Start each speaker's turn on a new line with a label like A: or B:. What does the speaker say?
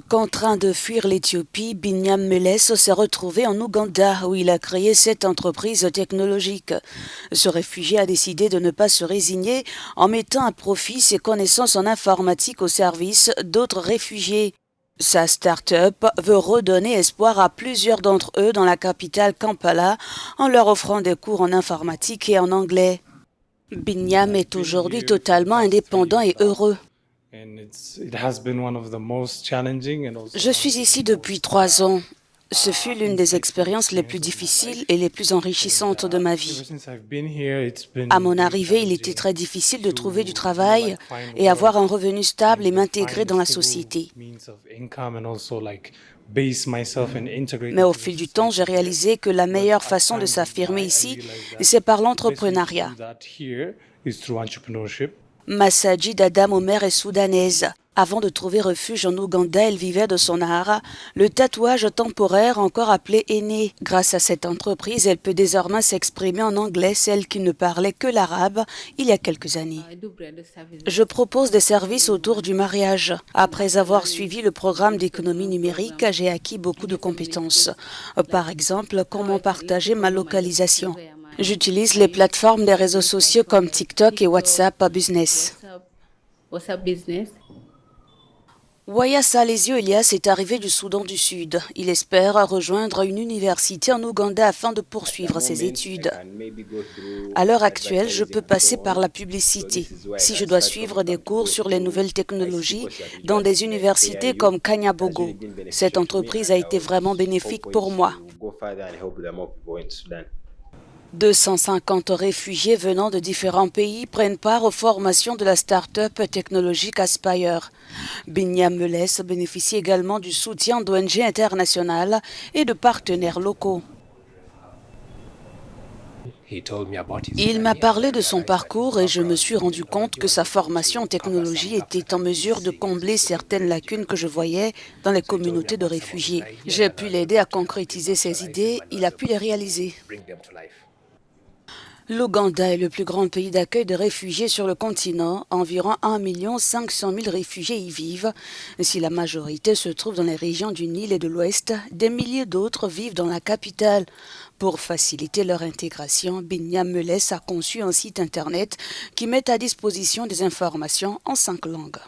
A: Contraint de fuir l'Éthiopie, Binyam Meles s'est retrouvé en Ouganda où il a créé cette entreprise technologique. Ce réfugié a décidé de ne pas se résigner en mettant à profit ses connaissances en informatique au service d'autres réfugiés. Sa start-up veut redonner espoir à plusieurs d'entre eux dans la capitale Kampala en leur offrant des cours en informatique et en anglais. Binyam est aujourd'hui totalement indépendant et heureux. Je suis ici depuis 3 ans. Ce fut l'une des expériences les plus difficiles et les plus enrichissantes de ma vie. À mon arrivée, il était très difficile de trouver du travail et avoir un revenu stable et m'intégrer dans la société. Mais au fil du temps, j'ai réalisé que la meilleure façon de s'affirmer ici, c'est par l'entrepreneuriat. Massajid Adam Omer est soudanaise. Avant de trouver refuge en Ouganda, elle vivait de son art, le tatouage temporaire encore appelé henné. Grâce à cette entreprise, elle peut désormais s'exprimer en anglais, celle qui ne parlait que l'arabe il y a quelques années. Je propose des services autour du mariage. Après avoir suivi le programme d'économie numérique, j'ai acquis beaucoup de compétences. Par exemple, comment partager ma localisation. J'utilise les plateformes des réseaux sociaux comme TikTok et WhatsApp Business. Waya Salesio Elias est arrivé du Soudan du Sud. Il espère rejoindre une université en Ouganda afin de poursuivre ses études. À l'heure actuelle, je peux passer par la publicité. Si je dois suivre des cours sur les nouvelles technologies dans des universités comme Kanyabogo, cette entreprise a été vraiment bénéfique pour moi. 250 réfugiés venant de différents pays prennent part aux formations de la start-up technologique Aspire. Binyam Meles bénéficie également du soutien d'ONG internationales et de partenaires locaux. Il m'a parlé de son parcours et je me suis rendu compte que sa formation en technologie était en mesure de combler certaines lacunes que je voyais dans les communautés de réfugiés. J'ai pu l'aider à concrétiser ses idées, il a pu les réaliser. L'Ouganda est le plus grand pays d'accueil de réfugiés sur le continent. Environ 1 500 000 réfugiés y vivent. Si la majorité se trouve dans les régions du Nil et de l'Ouest, des milliers d'autres vivent dans la capitale. Pour faciliter leur intégration, Binyam Meles a conçu un site internet qui met à disposition des informations en 5 langues.